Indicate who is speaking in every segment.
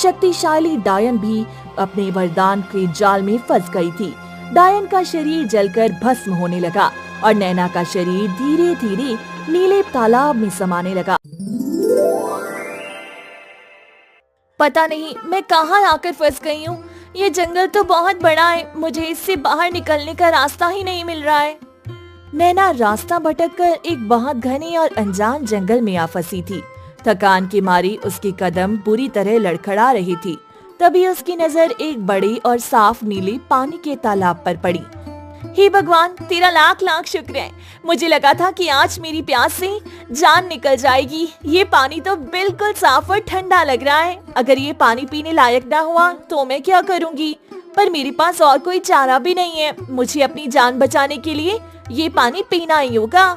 Speaker 1: शक्तिशाली डायन भी अपने वरदान के जाल में फंस गई थी। डायन का शरीर जलकर भस्म होने लगा और नैना का शरीर धीरे धीरे नीले तालाब में समाने लगा। पता नहीं मैं कहाँ आकर फंस गई हूँ। ये जंगल तो बहुत बड़ा है, मुझे इससे बाहर निकलने का रास्ता ही नहीं मिल रहा है। नैना रास्ता भटककर एक बहुत घने और अनजान जंगल में आ फंसी थी। थकान के मारी उसके कदम बुरी तरह लड़खड़ा रही थी। तभी उसकी नजर एक बड़े और साफ नीले पानी के तालाब पर पड़ी। हे भगवान, तेरा लाख लाख शुक्र है। मुझे लगा था कि आज मेरी प्यास से जान निकल जाएगी। ये पानी तो बिल्कुल साफ और ठंडा लग रहा है। अगर ये पानी पीने लायक ना हुआ तो मैं क्या करूँगी? पर मेरे पास और कोई चारा भी नहीं है। मुझे अपनी जान बचाने के लिए ये पानी पीना ही होगा।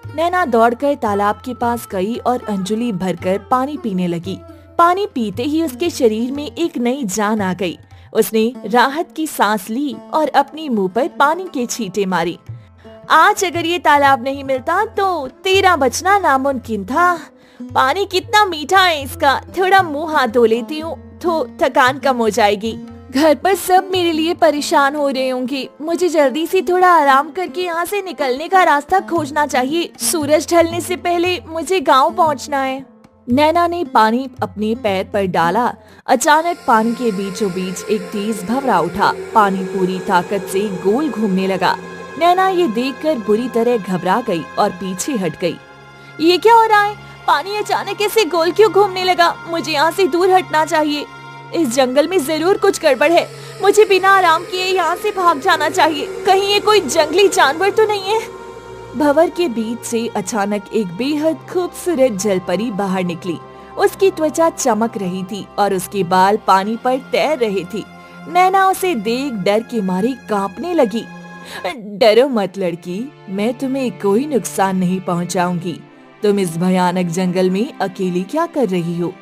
Speaker 1: नैना दौड़कर तालाब के पास गई और अंजुली भरकर पानी पीने लगी। पानी पीते ही उसके शरीर में एक नई जान आ गई। उसने राहत की सांस ली और अपनी मुंह पर पानी के छींटे मारी। आज अगर ये तालाब नहीं मिलता तो तेरा बचना नामुमकिन था। पानी कितना मीठा है इसका। थोड़ा मुंह हाथ धो लेती हूँ तो थकान कम हो जाएगी। घर पर सब मेरे लिए परेशान हो रहे होंगे। मुझे जल्दी से थोड़ा आराम करके यहाँ से निकलने का रास्ता खोजना चाहिए। सूरज ढलने से पहले मुझे गाँव पहुँचना है। नैना ने पानी अपने पैर पर डाला। अचानक पानी के बीचों बीच एक तेज भंवरा उठा। पानी पूरी ताकत से गोल घूमने लगा। नैना ये देखकर बुरी तरह घबरा गई और पीछे हट गई। ये क्या हो रहा है? पानी अचानक ऐसे गोल क्यों घूमने लगा? मुझे यहाँ से दूर हटना चाहिए। इस जंगल में जरूर कुछ गड़बड़ है। मुझे बिना आराम किए यहाँ से भाग जाना चाहिए। कहीं ये कोई जंगली जानवर तो नहीं है? भंवर के बीच से अचानक एक बेहद खूबसूरत जलपरी बाहर निकली। उसकी त्वचा चमक रही थी और उसके बाल पानी पर तैर रहे थे। नैना उसे देख डर के मारे कांपने लगी। डरो मत लड़की, मैं तुम्हें कोई नुकसान नहीं पहुंचाऊंगी। तुम इस भयानक जंगल में अकेली क्या कर रही हो?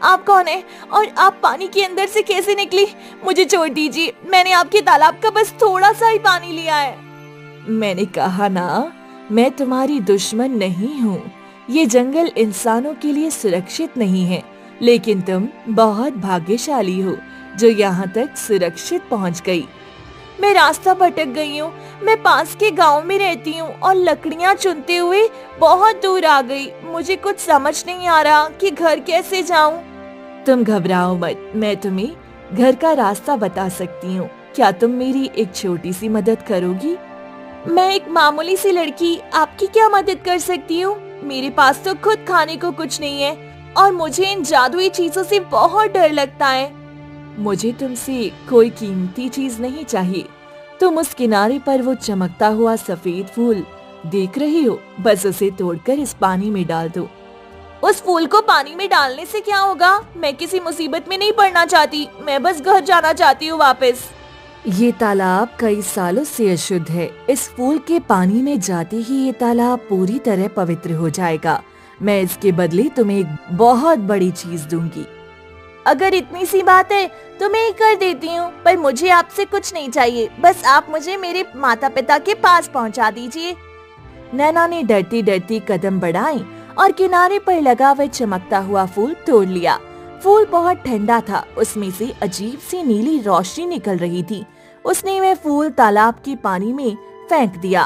Speaker 1: आप कौन है और आप पानी के अंदर से कैसे निकली? मुझे छोड़ दीजिए। मैंने आपके तालाब का बस थोड़ा सा ही पानी लिया है। मैंने कहा ना, मैं तुम्हारी दुश्मन नहीं हूँ। ये जंगल इंसानों के लिए सुरक्षित नहीं है, लेकिन तुम बहुत भाग्यशाली हो जो यहाँ तक सुरक्षित पहुँच गई। मैं रास्ता भटक गई हूँ। मैं पास के गांव में रहती हूँ और लकड़ियाँ चुनते हुए बहुत दूर आ गई। मुझे कुछ समझ नहीं आ रहा कि घर कैसे जाऊँ। तुम घबराओ मत, मैं तुम्हें घर का रास्ता बता सकती हूँ। क्या तुम मेरी एक छोटी सी मदद करोगी? मैं एक मामूली सी लड़की आपकी क्या मदद कर सकती हूँ? मेरे पास तो खुद खाने को कुछ नहीं है और मुझे इन जादुई चीजों से बहुत डर लगता है। मुझे तुमसे कोई कीमती चीज नहीं चाहिए। तुम उस किनारे पर वो चमकता हुआ सफेद फूल देख रही हो, बस उसे तोड़कर इस पानी में डाल दो। उस फूल को पानी में डालने से क्या होगा? मैं किसी मुसीबत में नहीं पड़ना चाहती। मैं बस घर जाना चाहती हूँ वापस। ये तालाब कई सालों से अशुद्ध है। इस फूल के पानी में जाते ही ये तालाब पूरी तरह पवित्र हो जाएगा। मैं इसके बदले तुम्हें एक बहुत बड़ी चीज दूंगी। अगर इतनी सी बात है तो मैं कर देती हूँ, पर मुझे आपसे कुछ नहीं चाहिए। बस आप मुझे मेरे माता पिता के पास पहुँचा दीजिए। नैना ने डरती डरती कदम बढ़ाए और किनारे पर लगा वह चमकता हुआ फूल तोड़ लिया। फूल बहुत ठंडा था। उसमें से अजीब सी नीली रोशनी निकल रही थी। उसने वह फूल तालाब के पानी में फेंक दिया।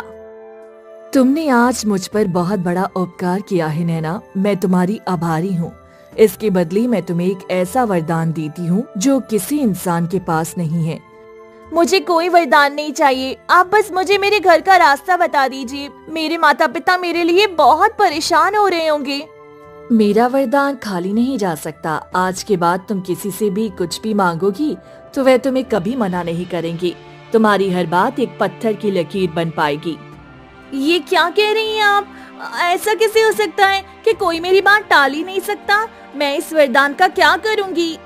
Speaker 1: तुमने आज मुझ पर बहुत बड़ा उपकार किया है नैना। मैं तुम्हारी आभारी हूँ। इसके बदले मैं तुम्हें एक ऐसा वरदान देती हूँ जो किसी इंसान के पास नहीं है। मुझे कोई वरदान नहीं चाहिए। आप बस मुझे मेरे घर का रास्ता बता दीजिए। मेरे माता पिता मेरे लिए बहुत परेशान हो रहे होंगे। मेरा वरदान खाली नहीं जा सकता। आज के बाद तुम किसी से भी कुछ भी मांगोगी तो वह तुम्हें कभी मना नहीं करेंगे। तुम्हारी हर बात एक पत्थर की लकीर बन पाएगी। ये क्या कह रही हैं आप? ऐसा कैसे हो सकता है कि कोई मेरी बात टाल ही नहीं सकता? मैं इस वरदान का क्या करूँगी?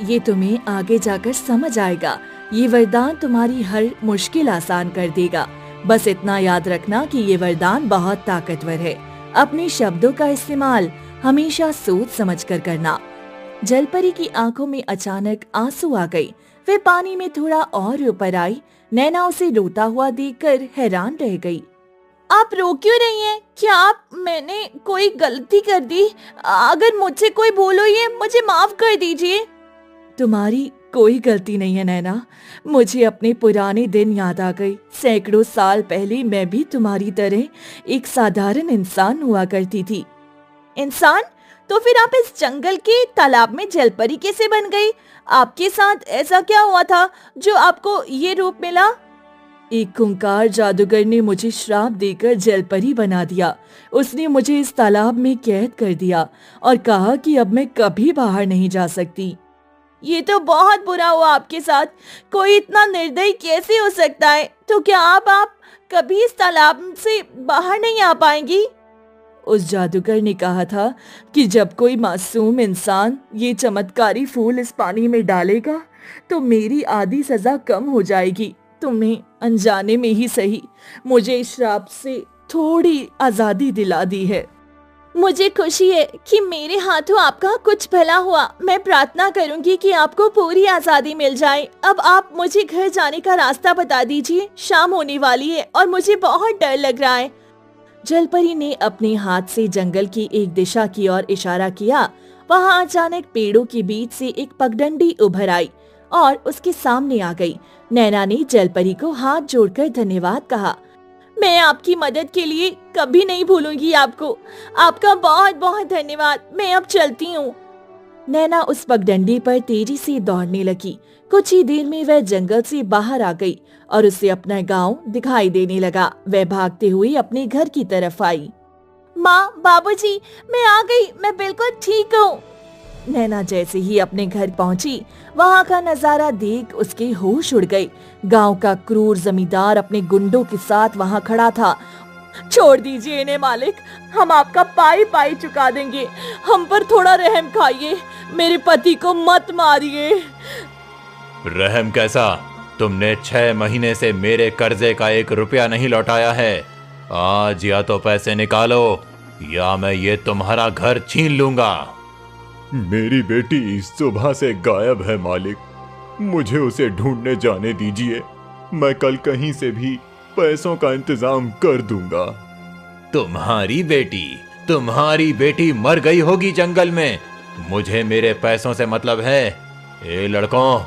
Speaker 1: ये तुम्हें आगे जाकर समझ आएगा। ये वरदान तुम्हारी हर मुश्किल आसान कर देगा। बस इतना याद रखना कि ये वरदान बहुत ताकतवर है। अपने शब्दों का इस्तेमाल हमेशा सोच समझकर करना। जलपरी की आंखों में अचानक आंसू आ गई। वे पानी में थोड़ा और ऊपर आई। नैना उसे रोता हुआ देखकर हैरान रह गई। आप रो क्यों रही हैं? क्या मैंने कोई गलती कर दी? अगर मुझसे कोई भूल हुई है मुझे माफ कर दीजिए। तुम्हारी कोई गलती नहीं है नैना। मुझे अपने पुराने दिन याद आ गई। सैकड़ों साल पहले मैं भी तुम्हारी तरह एक साधारण इंसान हुआ करती थी। इंसान? तो फिर आप इस जंगल के तालाब में जलपरी कैसे बन गई? आपके साथ ऐसा क्या हुआ था जो आपको ये रूप मिला? एक खूंखार जादूगर ने मुझे श्राप देकर जलपरी बना दिया। उसने मुझे इस तालाब में कैद कर दिया और कहा कि अब मैं कभी बाहर नहीं जा सकती। ये तो बहुत बुरा हुआ आपके साथ। कोई इतना निर्दयी कैसे हो सकता है? तो क्या आप कभी इस तालाब से बाहर नहीं आ पाएंगी? उस जादूगर ने कहा था कि जब कोई मासूम इंसान ये चमत्कारी फूल इस पानी में डालेगा तो मेरी आधी सजा कम हो जाएगी। तुम्हें अनजाने में ही सही मुझे इस श्राप से थोड़ी आजादी दिला दी है। मुझे खुशी है कि मेरे हाथों आपका कुछ भला हुआ। मैं प्रार्थना करूंगी कि आपको पूरी आजादी मिल जाए। अब आप मुझे घर जाने का रास्ता बता दीजिए। शाम होने वाली है और मुझे बहुत डर लग रहा है। जलपरी ने अपने हाथ से जंगल की एक दिशा की ओर इशारा किया। वहां अचानक पेड़ों के बीच से एक पगडंडी उभर आई और उसके सामने आ गई। नैना ने जलपरी को हाथ जोड़कर धन्यवाद कहा। मैं आपकी मदद के लिए कभी नहीं भूलूंगी आपको। आपका बहुत बहुत धन्यवाद। मैं अब चलती हूँ। नैना उस पगडंडी पर तेजी से दौड़ने लगी। कुछ ही देर में वह जंगल से बाहर आ गई और उसे अपना गांव दिखाई देने लगा। वह भागते हुए अपने घर की तरफ आई। माँ, बाबूजी, मैं आ गई। मैं बिल्कुल ठीक हूँ। नैना जैसे ही अपने घर पहुंची, वहाँ का नजारा देख उसके होश उड़ गए। गांव का क्रूर जमींदार अपने गुंडों के साथ वहाँ खड़ा था। छोड़ दीजिए इन्हें मालिक, हम आपका पाई पाई चुका देंगे। हम पर थोड़ा रहम खाइए। मेरे पति को मत मारिए।
Speaker 2: रहम कैसा? तुमने 6 महीने से मेरे कर्जे का 1 रुपया नहीं लौटाया है। आज या तो पैसे निकालो या मैं ये तुम्हारा घर छीन लूंगा।
Speaker 3: मेरी बेटी सुबह से गायब है मालिक। मुझे उसे ढूंढने जाने दीजिए। मैं कल कहीं से भी पैसों का इंतजाम कर दूंगा।
Speaker 2: तुम्हारी बेटी मर गई होगी जंगल में। मुझे मेरे पैसों से मतलब है। ए लड़कों,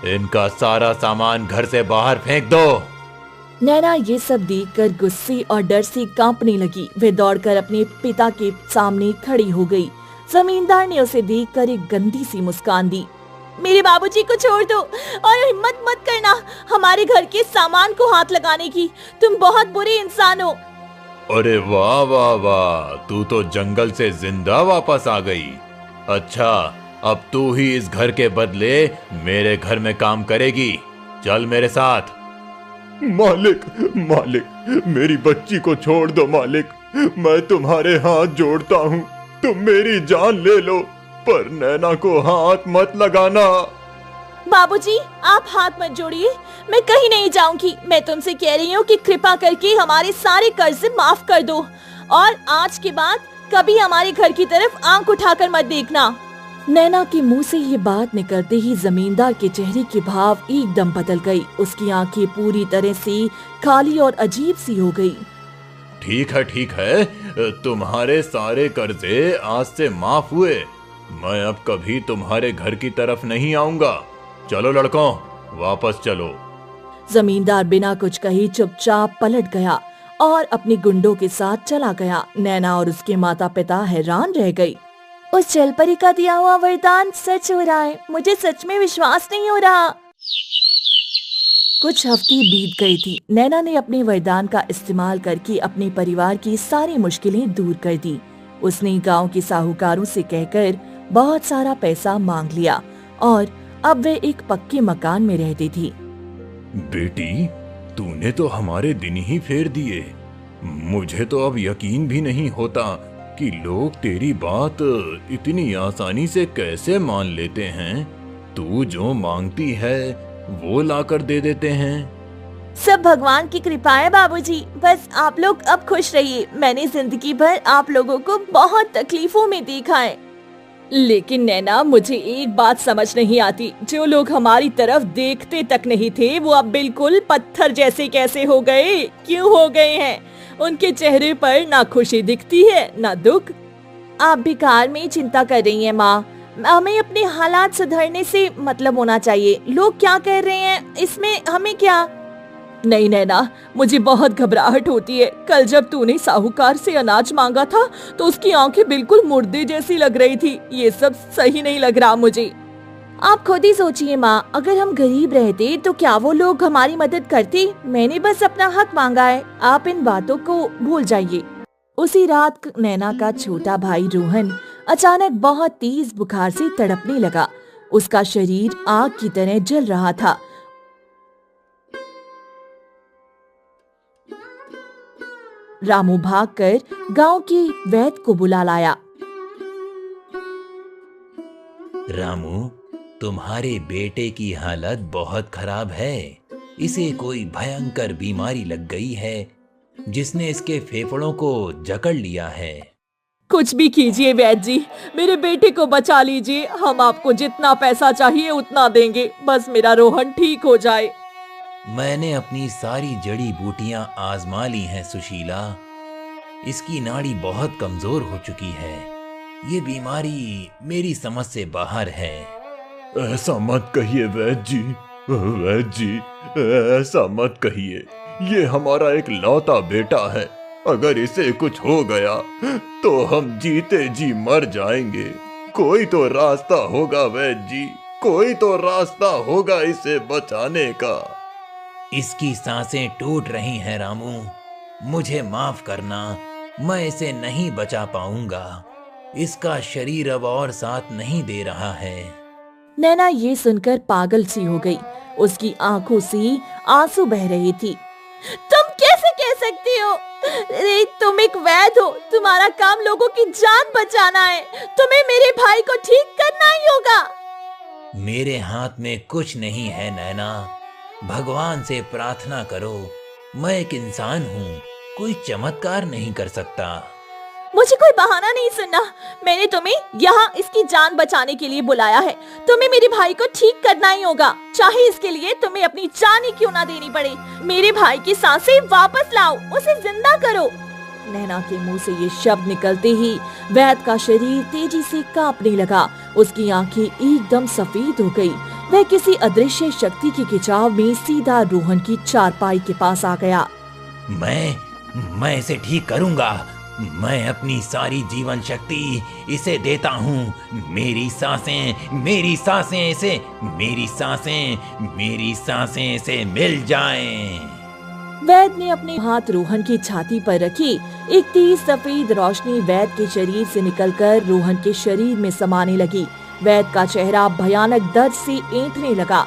Speaker 2: इनका सारा सामान घर से बाहर फेंक दो।
Speaker 1: नैना ये सब देखकर गुस्से और डर से कांपने लगी। वह दौड़कर अपने पिता के सामने खड़ी हो गई। जमींदार ने उसे देखकर एक गंदी सी मुस्कान दी। मेरे बाबूजी को छोड़ दो और हिम्मत मत करना हमारे घर के सामान को हाथ लगाने की। तुम बहुत बुरे इंसान हो।
Speaker 2: अरे वाह वाह वाह, तू तो जंगल से जिंदा वापस आ गई। अच्छा, अब तू ही इस घर के बदले मेरे घर में काम करेगी। चल मेरे साथ।
Speaker 3: मालिक, मेरी बच्ची को छोड़ दो मालिक। मैं तुम्हारे हाथ जोड़ता हूँ। तुम मेरी जान ले लो, पर नैना को हाथ मत लगाना।
Speaker 1: बाबूजी, आप हाथ मत जोड़िए। मैं कहीं नहीं जाऊंगी। मैं तुमसे कह रही हूँ कि कृपा करके हमारे सारे कर्ज माफ कर दो और आज के बाद कभी हमारे घर की तरफ आंख उठाकर मत देखना। नैना के मुंह से ये बात निकलते ही जमींदार के चेहरे के भाव एकदम बदल गई। उसकी आंखें पूरी तरह से खाली और अजीब सी हो गई।
Speaker 2: ठीक है, तुम्हारे सारे कर्जे आज से माफ हुए। मैं अब कभी तुम्हारे घर की तरफ नहीं आऊंगा। चलो लड़कों, वापस चलो।
Speaker 1: जमींदार बिना कुछ कहे चुपचाप पलट गया और अपने गुंडों के साथ चला गया। नैना और उसके माता पिता हैरान रह गई। उस जलपरी का दिया हुआ वरदान सच हो रहा है। मुझे सच में विश्वास नहीं हो रहा। कुछ हफ्ते बीत गई थी। नैना ने अपने वरदान का इस्तेमाल करके अपने परिवार की सारी मुश्किलें दूर कर दी। उसने गांव के साहूकारों से कहकर बहुत सारा पैसा मांग लिया और अब वे एक पक्के मकान में रहती थी।
Speaker 2: बेटी, तूने तो हमारे दिन ही फेर दिए। मुझे तो अब यकीन भी नहीं होता कि लोग तेरी बात इतनी आसानी से कैसे मान लेते हैं। तू जो मांगती है वो लाकर दे देते हैं।
Speaker 1: सब भगवान की कृपा है बाबूजी। बस आप लोग अब खुश रहिए। मैंने जिंदगी भर आप लोगों को बहुत तकलीफों में देखा है। लेकिन नैना, मुझे एक बात समझ नहीं आती। जो लोग हमारी तरफ देखते तक नहीं थे वो अब बिल्कुल पत्थर जैसे कैसे हो गए? क्यों हो गए हैं? उनके चेहरे पर ना खुशी दिखती है ना दुख। आप बेकार में चिंता कर रही हैं माँ। हमें अपने हालात सुधरने से मतलब होना चाहिए। लोग क्या कह रहे हैं इसमें हमें क्या। नहीं नैना, मुझे बहुत घबराहट होती है। कल जब तूने साहूकार से अनाज मांगा था तो उसकी आंखें बिल्कुल मुर्दे जैसी लग रही थी। ये सब सही नहीं लग रहा मुझे। आप खुद ही सोचिए माँ, अगर हम गरीब रहते तो क्या वो लोग हमारी मदद करते? मैंने बस अपना हक मांगा है, आप इन बातों को भूल जाइए। उसी रात नैना का छोटा भाई रोहन अचानक बहुत तेज बुखार से तड़पने लगा। उसका शरीर आग की तरह जल रहा था। रामू भागकर गांव के वैद्य को बुला लाया।
Speaker 4: रामू, तुम्हारे बेटे की हालत बहुत खराब है। इसे कोई भयंकर बीमारी लग गई है जिसने इसके फेफड़ों को जकड़ लिया है।
Speaker 1: कुछ भी कीजिए वैद्य जी, मेरे बेटे को बचा लीजिए। हम आपको जितना पैसा चाहिए उतना देंगे, बस मेरा रोहन ठीक हो जाए।
Speaker 4: मैंने अपनी सारी जड़ी बूटियां आजमा ली हैं सुशीला। इसकी नाड़ी बहुत कमजोर हो चुकी है। ये बीमारी मेरी समझ से बाहर है।
Speaker 3: ऐसा मत कहिए वैद्य जी, वैद्य जी, ऐसा मत कहिए। ये हमारा एक लौता बेटा है। अगर इसे कुछ हो गया तो हम जीते जी मर जाएंगे। कोई तो रास्ता होगा वैद्य जी, कोई तो रास्ता होगा इसे बचाने का।
Speaker 4: इसकी सांसें टूट रही हैं रामू, मुझे माफ करना, मैं इसे नहीं बचा पाऊंगा। इसका शरीर अब और साथ नहीं दे रहा है।
Speaker 1: नैना ये सुनकर पागल सी हो गई। उसकी आंखों से आंसू बह रहे थे। तुम कैसे कह सकती हो? अरे तुम एक वैद्य हो, तुम्हारा काम लोगों की जान बचाना है। तुम्हें मेरे भाई को ठीक करना ही होगा।
Speaker 4: मेरे हाथ में कुछ नहीं है नैना, भगवान से प्रार्थना करो। मैं एक इंसान हूँ, कोई चमत्कार नहीं कर सकता।
Speaker 1: मुझे कोई बहाना नहीं सुनना। मैंने तुम्हें यहाँ इसकी जान बचाने के लिए बुलाया है। तुम्हें मेरे भाई को ठीक करना ही होगा, चाहे इसके लिए तुम्हें अपनी जान ही क्यों ना देनी पड़े। मेरे भाई की सांसें वापस लाओ, उसे जिंदा करो। नैना के मुंह से ये शब्द निकलते ही वैद्य का शरीर तेजी से कांपने लगा। उसकी आंखें एकदम सफेद हो गई। वह किसी अदृश्य शक्ति के खिंचाव में सीधा रोहन की चारपाई के पास आ गया।
Speaker 4: मैं इसे ठीक करूंगा। मैं अपनी सारी जीवन शक्ति इसे देता हूँ। मेरी सांसें इसे मिल जाएं।
Speaker 1: वैद्य ने अपने हाथ रोहन की छाती पर रखी। एक तेज सफेद रोशनी वैद्य के शरीर से निकलकर रोहन के शरीर में समाने लगी। वैद्य का चेहरा भयानक दर्द से ऐंठने लगा।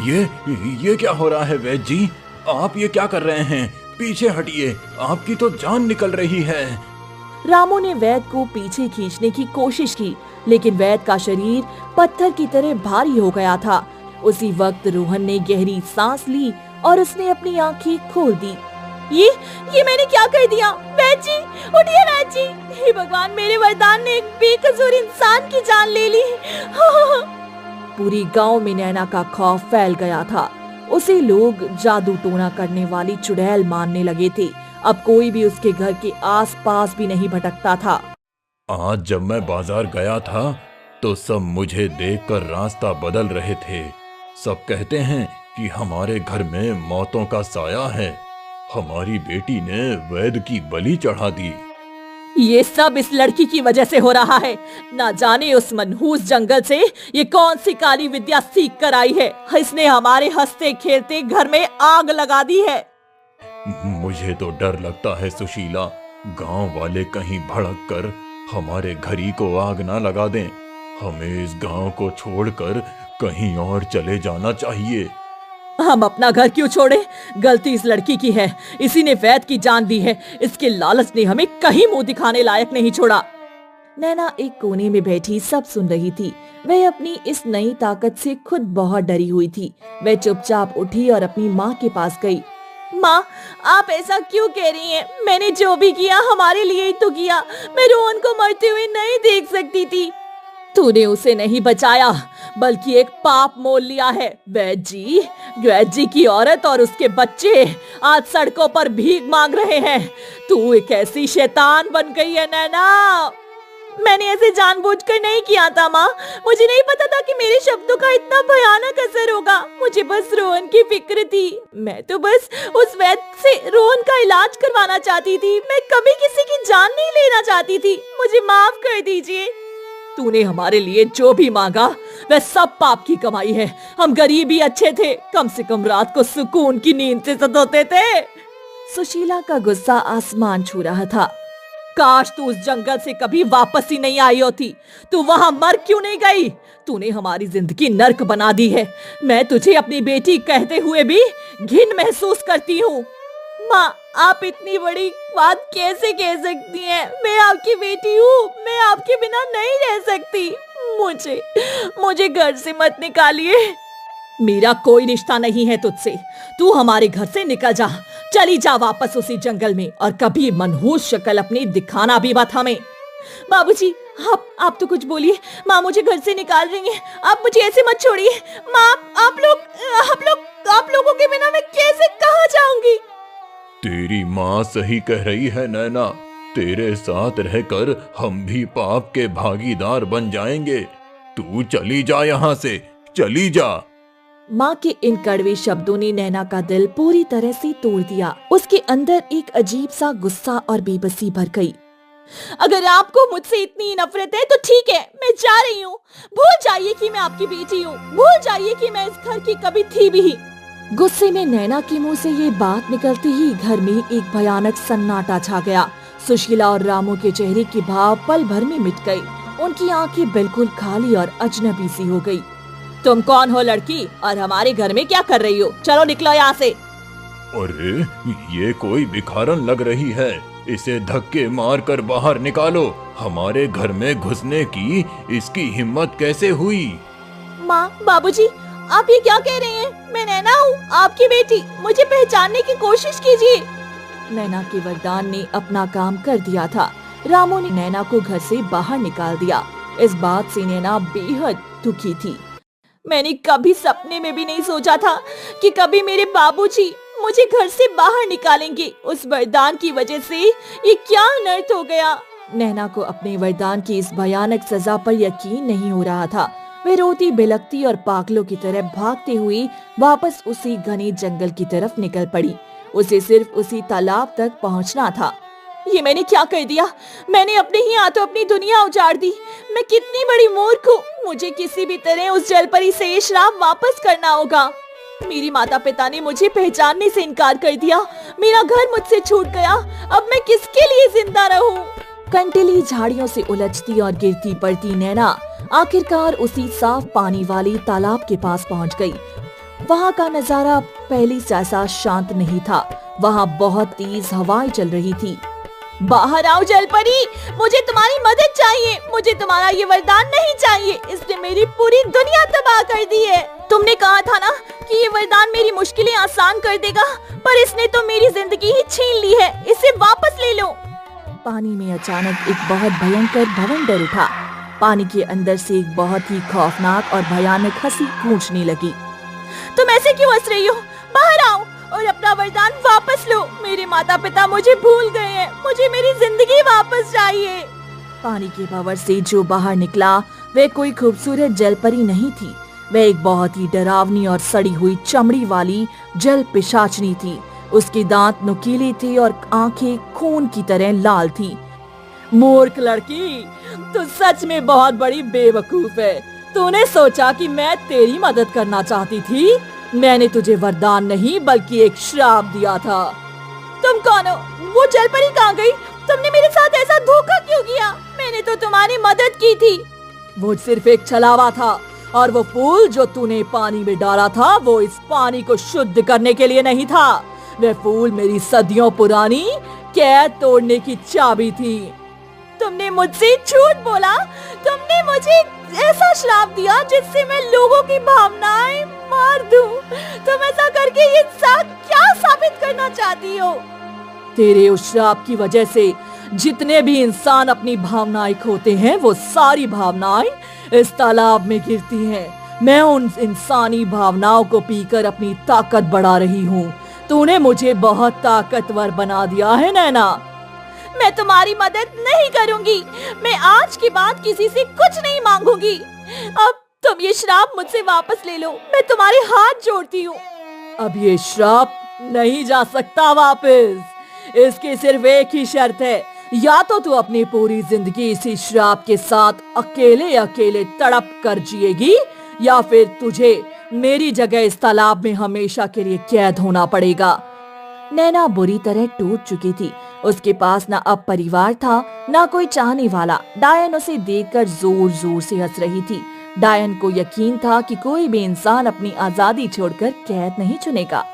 Speaker 2: ये क्या हो रहा है वैद्य जी? आप ये क्या कर रहे हैं? पीछे हटिए, आपकी तो जान निकल रही है।
Speaker 1: रामू ने वैद्य को पीछे खींचने की कोशिश की, लेकिन वैद्य का शरीर पत्थर की तरह भारी हो गया था। उसी वक्त रोहन ने गहरी सांस ली और उसने अपनी आंखें खोल दी। ये मैंने क्या कर दिया? वैद्य जी, उठिए वैद्य जी। हे भगवान, मेरे वरदान ने एक बेकसूर इंसान की जान ले ली। पूरी गांव में नैना का खौफ फैल गया था। उसे लोग जादू टोना करने वाली चुड़ैल मानने लगे थे। अब कोई भी उसके घर के आसपास भी नहीं भटकता था।
Speaker 2: आज जब मैं बाजार गया था तो सब मुझे देखकर रास्ता बदल रहे थे। सब कहते हैं कि हमारे घर में मौतों का साया है। हमारी बेटी ने वैद्य की बलि चढ़ा दी।
Speaker 1: ये सब इस लड़की की वजह से हो रहा है। ना जाने उस मनहूस जंगल से ये कौन सी काली विद्या सीख कर आई है। इसने हमारे हंसते खेलते घर में आग लगा दी है।
Speaker 2: मुझे तो डर लगता है सुशीला, गांव वाले कहीं भड़क कर हमारे घरी को आग ना लगा दें। हमें इस गांव को छोड़कर कहीं और चले जाना चाहिए।
Speaker 1: हम अपना घर क्यों छोड़े? गलती इस लड़की की है। इसी ने वैद्य की जान दी है। इसके लालच ने हमें कहीं मुंह दिखाने लायक नहीं छोड़ा। नैना एक कोने में बैठी सब सुन रही थी। वह अपनी इस नई ताकत से खुद बहुत डरी हुई थी। वह चुपचाप उठी और अपनी माँ के पास गई। माँ, आप ऐसा क्यों कह रही हैं? मैंने जो भी किया हमारे लिए ही तो किया। मैं रोहन को मरते हुए नहीं देख सकती थी। तूने उसे नहीं बचाया बल्कि एक पाप मोल लिया है। वैद्य जी की औरत और उसके बच्चे आज सड़कों पर भीख मांग रहे हैं। तू एक ऐसी शैतान बन गई है नैना। मैंने ऐसे जानबूझकर नहीं किया था माँ। मुझे नहीं पता था कि मेरे शब्दों का इतना भयानक असर होगा। मुझे बस रोहन की फिक्र थी। मैं तो बस उस वैद्य से रोहन का इलाज करवाना चाहती थी। मैं कभी किसी की जान नहीं लेना चाहती थी। मुझे माफ कर दीजिए। तूने हमारे लिए जो भी मांगा वह सब पाप की कमाई है। हम गरीब ही अच्छे थे, कम से कम रात को सुकून की नींद से सोते थे। सुशीला का गुस्सा आसमान छू रहा था। काश तू उस जंगल से कभी वापस ही नहीं आई होती। तू वहां मर क्यों नहीं गई? तूने हमारी जिंदगी नर्क बना दी है। मैं तुझे अपनी बेटी कहते हुए भी घिन महसूस करती हूँ। माँ, आप इतनी बड़ी बात कैसे कह सकती हैं? मैं आपकी बेटी हूँ। मैं आपके बिना नहीं रह सकती। मुझे घर से मत निकालिए। मेरा कोई रिश्ता नहीं है तुझसे। तू हमारे घर से निकल जा। चली जा वापस उसी जंगल में, और कभी मनहूस शक्ल अपनी दिखाना भी मत हमें। बाबूजी, आप तो कुछ बोलिए। माँ मुझे घर से निकाल रही हैं। आप मुझे ऐसे मत छोड़िए। माँ, आप लोगों के बिना मैं कैसे कहाँ जाऊंगी?
Speaker 2: तेरी माँ सही कह रही है नैना। तेरे साथ रहकर हम भी पाप के भागीदार बन जाएंगे। तू चली जा यहाँ से, चली जा।
Speaker 1: माँ के इन कड़वे शब्दों ने नैना का दिल पूरी तरह से तोड़ दिया। उसके अंदर एक अजीब सा गुस्सा और बेबसी भर गई। अगर आपको मुझसे इतनी नफरत है तो ठीक है, मैं जा रही हूँ। भूल जाइए कि मैं आपकी बेटी हूँ। भूल जाइए कि मैं इस घर की कभी थी भी। गुस्से में नैना के मुंह से ये बात निकलते ही घर में एक भयानक सन्नाटा छा गया। सुशीला और रामू के चेहरे के भाव पल भर में मिट गए। उनकी आंखें बिल्कुल खाली और अजनबी सी हो गई। तुम कौन हो लड़की, और हमारे घर में क्या कर रही हो? चलो निकलो यहाँ से।
Speaker 2: अरे, ये कोई भिखारन लग रही है। इसे धक्के मार कर बाहर निकालो। हमारे घर में घुसने की इसकी हिम्मत कैसे हुई?
Speaker 1: माँ, बाबूजी, आप ये क्या कह रहे हैं? मैं नैना हूँ, आपकी बेटी। मुझे पहचानने की कोशिश कीजिए। नैना के वरदान ने अपना काम कर दिया था। रामू ने नैना को घर से बाहर निकाल दिया। इस बात से नैना बेहद दुखी थी। मैंने कभी सपने में भी नहीं सोचा था कि कभी मेरे बाबूजी मुझे घर से बाहर निकालेंगे। उस वरदान की वजह से ये क्या अनर्थ हो गया। नैना को अपने वरदान की इस भयानक सजा पर यकीन नहीं हो रहा था। वे रोती बिलखती और पागलों की तरह भागते हुए वापस उसी घने जंगल की तरफ निकल पड़ी। उसे सिर्फ उसी तालाब तक पहुंचना था। ये मैंने क्या कर दिया? मैंने अपने ही हाथों अपनी दुनिया उजाड़ दी। मैं कितनी बड़ी मूर्ख हूँ। मुझे किसी भी तरह उस जलपरी से ये श्राप वापस करना होगा। मेरी माता पिता ने मुझे पहचानने से इनकार कर दिया। मेरा घर मुझसे छूट गया। अब मैं किसके लिए जिंदा रहूं? कंटीली झाड़ियों से उलझती और गिरती पड़ती नैना आखिरकार उसी साफ पानी वाली तालाब के पास पहुंच गई। वहाँ का नजारा पहले जैसा शांत नहीं था। वहाँ बहुत तेज हवाएं चल रही थी। बाहर आओ जलपरी, मुझे तुम्हारी मदद चाहिए। मुझे तुम्हारा ये वरदान नहीं चाहिए। इसने मेरी पूरी दुनिया तबाह कर दी है। तुमने कहा था ना कि ये वरदान मेरी मुश्किलें आसान कर देगा, पर इसने तो मेरी जिंदगी ही छीन ली है। इसे वापस ले लो। पानी में अचानक एक बहुत भयंकर भवंडर उठा। पानी के अंदर से एक बहुत ही खौफनाक और भयानक हंसी गूंजने लगी। तुम ऐसे क्यों हंस रही हो? बाहर आओ और अपना वरदान वापस लो। मेरे माता पिता मुझे भूल गए हैं। मुझे मेरी जिंदगी वापस चाहिए। पानी के भंवर से जो बाहर निकला वह कोई खूबसूरत जलपरी नहीं थी। वह एक बहुत ही डरावनी और सड़ी हुई चमड़ी वाली जल पिशाचनी थी। उसके दांत नुकीले थे और आंखें खून की तरह लाल थी। मूर्ख लड़की, तू सच में बहुत बड़ी बेवकूफ है। तूने सोचा कि मैं तेरी मदद करना चाहती थी। मैंने तुझे वरदान नहीं बल्कि एक श्राप दिया था। तुम कौन हो? वो जलपरी कहाँ गई? तुमने मेरे साथ ऐसा धोखा क्यों किया? मैंने तो तुम्हारी मदद की थी। वो सिर्फ एक छलावा था, और वो फूल जो तूने पानी में डाला था वो इस पानी को शुद्ध करने के लिए नहीं था। वह फूल मेरी सदियों पुरानी कैद तोड़ने की चाबी थी। तुमने मुझसे झूठ बोला। तुमने मुझे ऐसा श्राप दिया जिससे मैं लोगों की भावनाएं मार दूं। तुम ऐसा करके ये क्या साबित करना चाहती हो? तेरे उस श्राप की वजह से जितने भी इंसान अपनी भावनाएं खोते हैं वो सारी भावनाएं इस तालाब में गिरती हैं। मैं उन इंसानी भावनाओं को पीकर अपनी ताकत बढ़ा रही हूँ। तूने मुझे बहुत ताकतवर बना दिया है नैना। मैं तुम्हारी मदद नहीं करूंगी। मैं आज के बाद किसी से कुछ नहीं मांगूंगी। अब तुम ये श्राप मुझसे वापस ले लो, मैं तुम्हारे हाथ जोड़ती हूँ।
Speaker 5: अब ये श्राप नहीं जा सकता वापस। इसकी सिर्फ एक ही शर्त है, या तो तू अपनी पूरी जिंदगी इसी श्राप के साथ अकेले अकेले तड़प कर जिएगी, या फिर तुझे मेरी जगह इस तालाब में हमेशा के लिए कैद होना पड़ेगा।
Speaker 1: नैना बुरी तरह टूट चुकी थी। उसके पास ना अब परिवार था, ना कोई चाहने वाला। डायन उसे देखकर जोर जोर से हंस रही थी। डायन को यकीन था कि कोई भी इंसान अपनी आजादी छोड़कर कैद नहीं चुनेगा।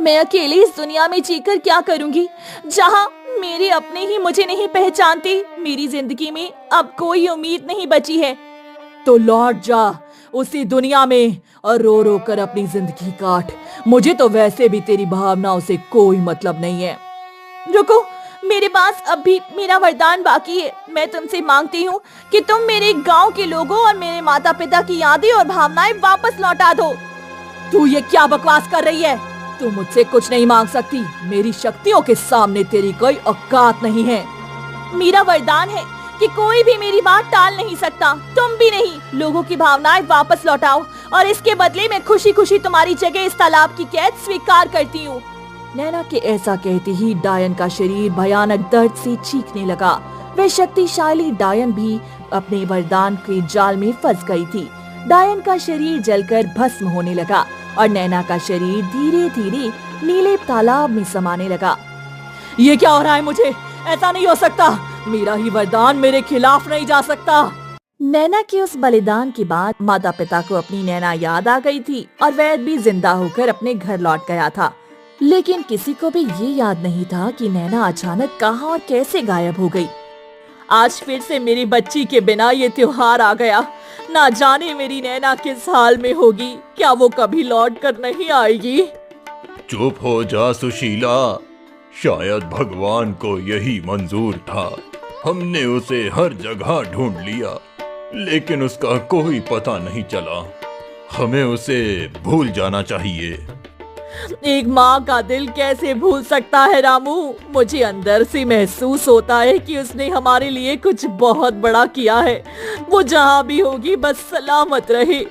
Speaker 1: मैं अकेले इस दुनिया में जीकर क्या करूंगी, जहाँ मेरे अपने ही मुझे नहीं पहचानते। मेरी जिंदगी में अब कोई उम्मीद नहीं बची है।
Speaker 5: तो लौट जा उसी दुनिया में और रो रो कर अपनी जिंदगी काट। मुझे तो वैसे भी तेरी भावनाओं से कोई मतलब नहीं है।
Speaker 1: रुको, मेरे पास अब भी मेरा वरदान बाकी है। मैं तुमसे मांगती हूँ कि तुम मेरे गांव के लोगों और मेरे माता पिता की यादें और भावनाएं वापस लौटा दो।
Speaker 5: तू ये क्या बकवास कर रही है? तू मुझसे कुछ नहीं मांग सकती। मेरी शक्तियों के सामने तेरी कोई औकात नहीं है।
Speaker 1: मेरा वरदान है कि कोई भी मेरी बात टाल नहीं सकता, तुम भी नहीं। लोगों की भावनाएं वापस लौटाओ और इसके बदले में खुशी खुशी तुम्हारी जगह इस तालाब की कैद स्वीकार करती हूँ।
Speaker 5: नैना के ऐसा कहते ही डायन का शरीर भयानक दर्द से चीखने लगा।
Speaker 1: वह शक्तिशाली डायन भी अपने वरदान के जाल में फंस गई थी। डायन का शरीर जलकर भस्म होने लगा और नैना का शरीर धीरे धीरे नीले तालाब में समाने लगा।
Speaker 5: ये क्या हो रहा है मुझे? ऐसा नहीं हो सकता। मेरा ही वरदान मेरे खिलाफ नहीं जा सकता।
Speaker 1: नैना के उस बलिदान के बाद माता पिता को अपनी नैना याद आ गई थी और वैद भी जिंदा होकर अपने घर लौट गया था। लेकिन किसी को भी ये याद नहीं था कि नैना अचानक कहाँ और कैसे गायब हो गई।
Speaker 5: आज फिर से मेरी बच्ची के बिना ये त्योहार आ गया। ना जाने मेरी नैना किस हाल में होगी। क्या वो कभी लौट कर नहीं आएगी?
Speaker 2: चुप हो जा सुशीला। शायद भगवान को यही मंजूर था। हमने उसे हर जगह ढूंढ लिया, लेकिन उसका कोई पता नहीं चला। हमें उसे भूल जाना चाहिए।
Speaker 5: एक माँ का दिल कैसे भूल सकता है रामू? मुझे अंदर से महसूस होता है कि उसने हमारे लिए कुछ बहुत बड़ा किया है। वो जहाँ भी होगी बस सलामत रहे।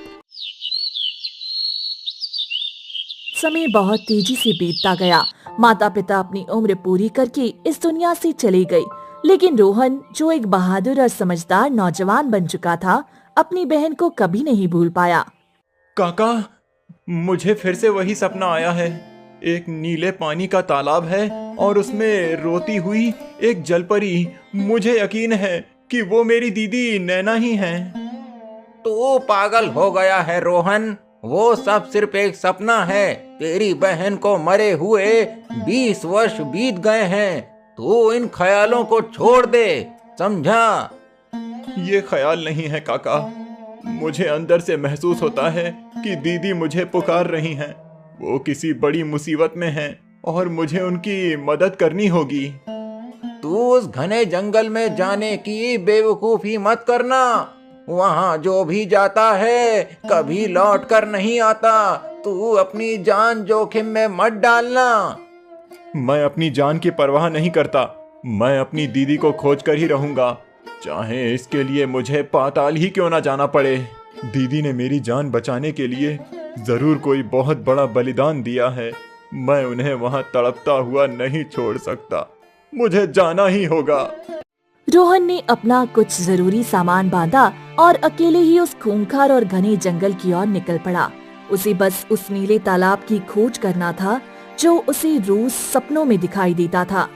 Speaker 1: समय बहुत तेजी से बीतता गया। माता पिता अपनी उम्र पूरी करके इस दुनिया से चले गए, लेकिन रोहन, जो एक बहादुर और समझदार नौजवान बन चुका था, अपनी बहन को कभी नहीं भूल पाया।
Speaker 3: काका, मुझे फिर से वही सपना आया है। एक नीले पानी का तालाब है और उसमें रोती हुई एक जलपरी। मुझे यकीन है कि वो मेरी दीदी नैना ही है।
Speaker 4: तो पागल हो गया है रोहन। वो सब सिर्फ एक सपना है। तेरी बहन को मरे हुए 20 वर्ष बीत गए हैं। तू इन ख्यालों को छोड़ दे, समझा?
Speaker 3: ये ख्याल नहीं है काका। मुझे अंदर से महसूस होता है कि दीदी मुझे पुकार रही हैं। वो किसी बड़ी मुसीबत में हैं और मुझे उनकी मदद करनी होगी।
Speaker 4: तू उस घने जंगल में जाने की बेवकूफी मत करना। वहाँ जो भी जाता है कभी लौट कर नहीं आता। तू अपनी जान जोखिम में मत डालना।
Speaker 3: मैं अपनी जान की परवाह नहीं करता। मैं अपनी दीदी को खोज कर ही रहूंगा, चाहे इसके लिए मुझे पाताल ही क्यों ना जाना पड़े। दीदी ने मेरी जान बचाने के लिए जरूर कोई बहुत बड़ा बलिदान दिया है। मैं उन्हें वहां तड़पता हुआ नहीं छोड़ सकता। मुझे जाना ही होगा।
Speaker 1: रोहन ने अपना कुछ जरूरी सामान बांधा और अकेले ही उस खूंखार और घने जंगल की ओर निकल पड़ा। उसे बस उस नीले तालाब की खोज करना था जो उसे रोज सपनों में दिखाई देता था।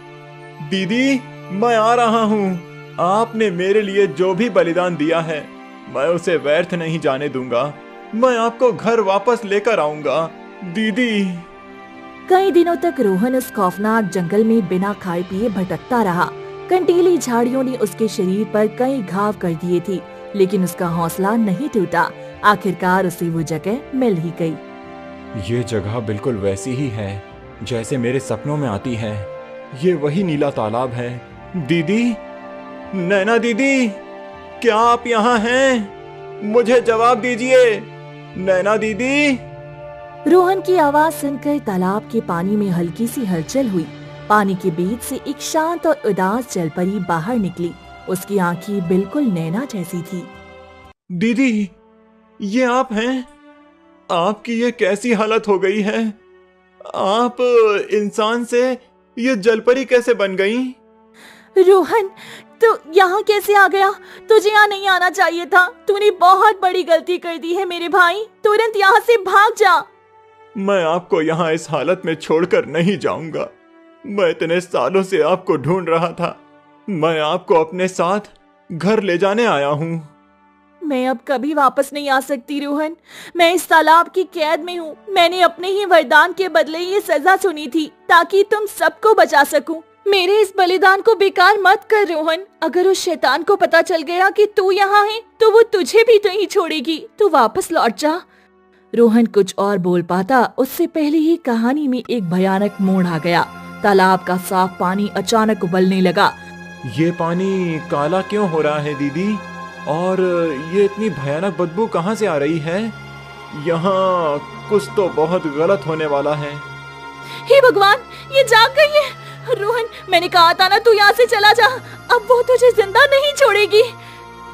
Speaker 3: दीदी, मैं आ रहा हूँ। आपने मेरे लिए जो भी बलिदान दिया है, मैं उसे व्यर्थ नहीं जाने दूंगा। मैं आपको घर वापस लेकर आऊंगा, दीदी।
Speaker 1: कई दिनों तक रोहन उस खौफनाक जंगल में बिना खाए पिए भटकता रहा। कंटीली झाड़ियों ने उसके शरीर पर कई घाव कर दिए थे, लेकिन उसका हौसला नहीं टूटा। आखिरकार उसे वो जगह मिल ही गई।
Speaker 3: ये जगह बिल्कुल वैसी ही है जैसे मेरे सपनों में आती है। ये वही नीला तालाब है। दीदी, नैना दीदी, क्या आप यहाँ हैं? मुझे जवाब दीजिए। नैना दीदी।
Speaker 1: रोहन की आवाज सुनकर तालाब के पानी में हल्की सी हलचल हुई। पानी के बीच से एक शांत और उदास जलपरी बाहर निकली। उसकी आंखें बिल्कुल नैना जैसी थी।
Speaker 3: दीदी, ये आप हैं? आपकी ये कैसी हालत हो गई है? आप इंसान से ये जलपरी कैसे बन गई?
Speaker 1: रोहन, तू यहाँ कैसे आ गया? तुझे यहाँ नहीं आना चाहिए था। तूने बहुत बड़ी गलती कर दी है मेरे भाई। तुरंत यहाँ से भाग जा।
Speaker 3: मैं आपको यहाँ इस हालत में छोड़कर नहीं जाऊंगा। मैं इतने सालों से आपको ढूंढ रहा था। मैं आपको अपने साथ घर ले जाने आया हूँ।
Speaker 1: मैं अब कभी वापस नहीं आ सकती रोहन। मैं इस तालाब की कैद में हूँ। मैंने अपने ही वरदान के बदले ये सजा चुनी थी ताकि तुम सबको बचा सकूं। मेरे इस बलिदान को बेकार मत कर रोहन। अगर उस शैतान को पता चल गया कि तू यहाँ है तो वो तुझे भी नहीं छोड़ेगी। तू वापस लौट जा। रोहन कुछ और बोल पाता उससे पहले ही कहानी में एक भयानक मोड़ आ गया। तालाब का साफ पानी अचानक उबलने लगा।
Speaker 3: ये पानी काला क्यों हो रहा है दीदी? और ये इतनी भयानक बदबू कहाँ से आ रही है? यहाँ कुछ तो बहुत गलत होने वाला है।
Speaker 1: हे भगवान, ये जाग गई है। रोहन, मैंने कहा था ना, तू यहाँ से चला जा। अब वो तुझे जिंदा नहीं छोड़ेगी।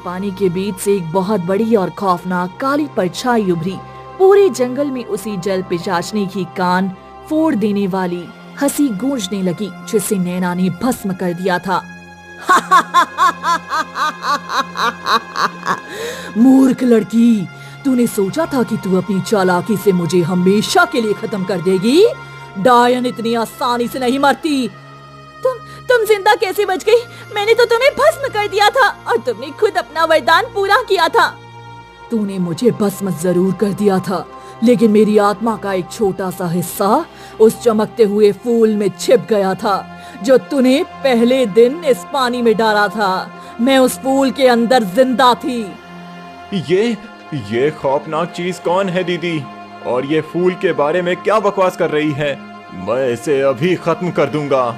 Speaker 1: पानी के बीच से एक बहुत बड़ी और खौफनाक काली परछाई उभरी। पूरे जंगल में उसी जल पिशाचनी की कान फोड़ देने वाली हंसी गूंजने लगी जिसे नैना ने भस्म कर दिया था।
Speaker 5: मूर्ख लड़की, तूने सोचा था कि तू अपनी चालाकी से मुझे हमेशा के लिए खत्म कर देगी? डायन इतनी आसानी से नहीं मरती।
Speaker 1: तुम जिंदा कैसे बच गई? मैंने तो तुम्हें भस्म कर दिया था और तुमने खुद अपना वरदान पूरा किया था।
Speaker 5: तूने मुझे भस्म जरूर कर दिया था, लेकिन मेरी आत्मा का एक छोटा सा हिस्सा उस चमकते हुए फूल में छिप गया था जो तूने पहले दिन इस पानी में डाला था। मैं उस फूल के अंदर जिंदा थी।
Speaker 3: ये खौफनाक चीज कौन है दीदी? और ये फूल के बारे में क्या बकवास कर रही है? मैं इसे अभी खत्म कर दूंगा।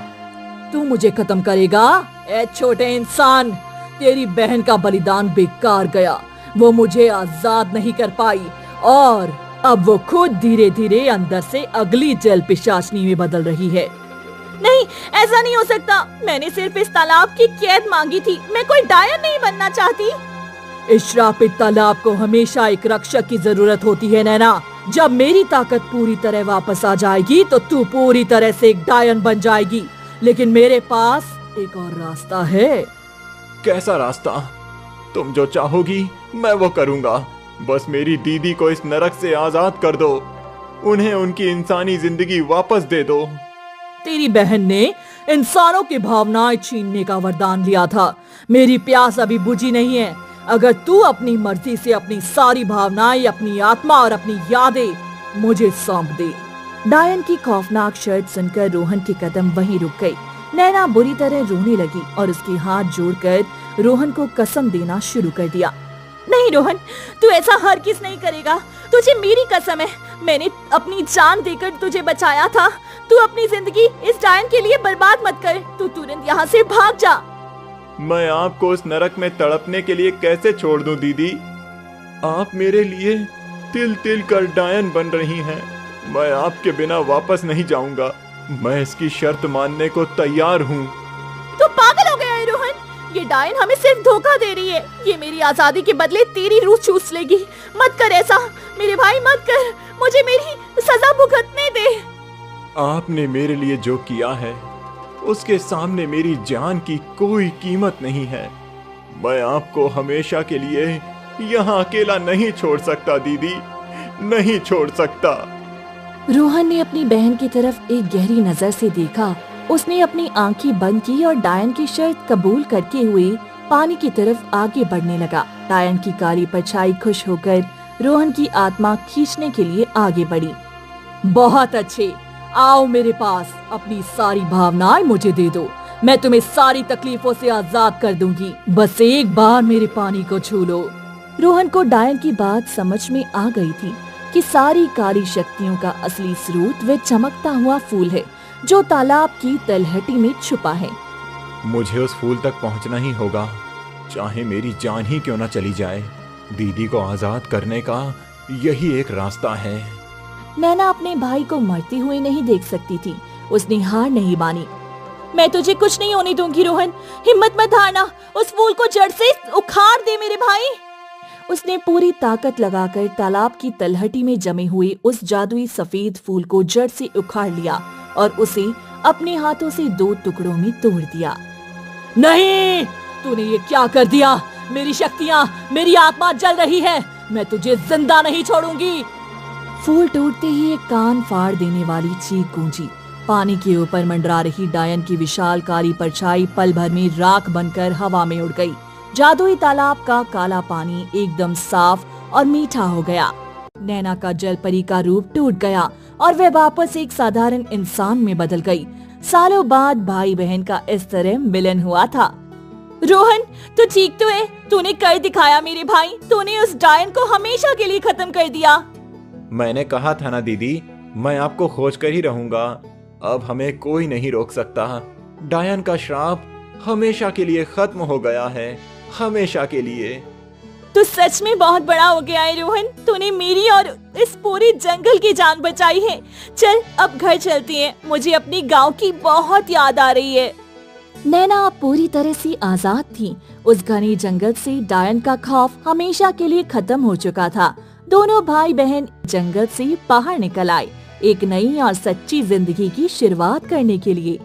Speaker 5: तू मुझे खत्म करेगा? ए छोटे इंसान, तेरी बहन का बलिदान बेकार गया। वो मुझे आजाद नहीं कर पाई और अब वो खुद धीरे धीरे अंदर से अगली जल पिशाचनी में बदल रही है।
Speaker 1: नहीं, ऐसा नहीं हो सकता। मैंने सिर्फ इस तालाब की कैद मांगी थी। मैं कोई डायन नहीं बनना चाहती।
Speaker 5: इस श्रापित तालाब को हमेशा एक रक्षक की जरूरत होती है नैना। जब मेरी ताकत पूरी तरह वापस आ जाएगी तो तू पूरी तरह से एक डायन बन जाएगी। लेकिन मेरे पास एक और रास्ता है।
Speaker 3: कैसा रास्ता? तुम जो चाहोगी मैं वो करूंगा। बस मेरी दीदी को इस नरक से आजाद कर दो। उन्हें उनकी इंसानी जिंदगी वापस दे दो।
Speaker 5: तेरी बहन ने इंसानों की भावनाएं छीनने का वरदान लिया था। मेरी प्यास अभी बुझी नहीं है। अगर तू अपनी मर्जी से अपनी सारी भावनाएं, अपनी आत्मा और अपनी यादें मुझे सौंप दे।
Speaker 1: डायन की खौफनाक शर्त सुनकर रोहन के कदम वहीं रुक गई। नैना बुरी तरह रोने लगी और उसके हाथ जोड़कर रोहन को कसम देना शुरू कर दिया। नहीं रोहन, तू ऐसा हरगिज़ नहीं करेगा। तुझे मेरी कसम है। मैंने अपनी जान देकर तुझे बचाया था। तू अपनी जिंदगी इस डायन के लिए बर्बाद मत कर। तू तुरंत यहाँ से भाग जा।
Speaker 3: मैं आपको उस नरक में तड़पने के लिए कैसे छोड़ दूं दीदी? आप मेरे लिए तिल तिल कर डायन बन रही हैं। मैं आपके बिना वापस नहीं जाऊंगा। मैं इसकी शर्त मानने को तैयार हूँ।
Speaker 1: तू पागल हो गया है रोहन। ये डायन हमें सिर्फ धोखा दे रही है। ये मेरी आजादी के बदले तेरी रूह चूस लेगी। मत कर ऐसा मेरे भाई, मत कर। मुझे मेरी सजा भुगतने दे।
Speaker 3: आपने मेरे लिए जो किया है उसके सामने मेरी जान की कोई कीमत नहीं है। मैं आपको हमेशा के लिए यहाँ अकेला नहीं छोड़ सकता दीदी, नहीं छोड़ सकता।
Speaker 1: रोहन ने अपनी बहन की तरफ एक गहरी नजर से देखा। उसने अपनी आंखें बंद की और डायन की शर्त कबूल करते हुए पानी की तरफ आगे बढ़ने लगा। डायन की काली परछाई खुश होकर रोहन की आत्मा खींचने के लिए आगे बढ़ी।
Speaker 5: बहुत अच्छे, आओ मेरे पास। अपनी सारी भावनाएं मुझे दे दो। मैं तुम्हें सारी तकलीफों से आजाद कर दूंगी। बस एक बार मेरे पानी को छू लो।
Speaker 1: रोहन को डायन की बात समझ में आ गई थी कि सारी काली शक्तियों का असली स्रोत वह चमकता हुआ फूल है जो तालाब की तलहटी में छुपा है।
Speaker 3: मुझे उस फूल तक पहुंचना ही होगा, चाहे मेरी जान ही क्यों न चली जाए। दीदी को आजाद करने का यही एक रास्ता है।
Speaker 1: नैना अपने भाई को मरते हुए नहीं देख सकती थी। उसने हार नहीं मानी। मैं तुझे कुछ नहीं होने दूंगी रोहन, हिम्मत मत हारना, उस फूल को जड़ से उखाड़ दे मेरे भाई। उसने पूरी ताकत लगाकर तालाब की तलहटी में जमे हुए उस जादुई सफेद फूल को जड़ से उखाड़ लिया और उसे अपने हाथों से 2 टुकड़ों में तोड़ दिया।
Speaker 5: नहीं, तूने ये क्या कर दिया? मेरी शक्तियाँ, मेरी आत्मा जल रही है, मैं तुझे जिंदा नहीं छोड़ूंगी।
Speaker 1: फूल टूटते ही एक कान फाड़ देने वाली चीख गूंजी। पानी के ऊपर मंडरा रही डायन की विशाल काली परछाई पल भर में राख बनकर हवा में उड़ गई। जादुई तालाब का काला पानी एकदम साफ और मीठा हो गया। नैना का जल परी का रूप टूट गया और वह वापस एक साधारण इंसान में बदल गई। सालों बाद भाई बहन का इस तरह मिलन हुआ था। रोहन, तू ठीक तो है? तूने कर दिखाया मेरे भाई, तूने उस डायन को हमेशा के लिए खत्म कर दिया।
Speaker 3: मैंने कहा था ना दीदी, मैं आपको खोज कर ही रहूंगा। अब हमें कोई नहीं रोक सकता। डायन का श्राप हमेशा के लिए खत्म हो गया है, हमेशा के लिए।
Speaker 1: तू सच में बहुत बड़ा हो गया है रोहन, तूने मेरी और इस पूरी जंगल की जान बचाई है। चल अब घर चलते हैं, मुझे अपने गांव की बहुत याद आ रही है। नैना अब पूरी तरह से आजाद थी। उस घने जंगल से डायन का खौफ हमेशा के लिए खत्म हो चुका था। दोनों भाई बहन जंगल से बाहर निकल आए, एक नई और सच्ची जिंदगी की शुरुआत करने के लिए।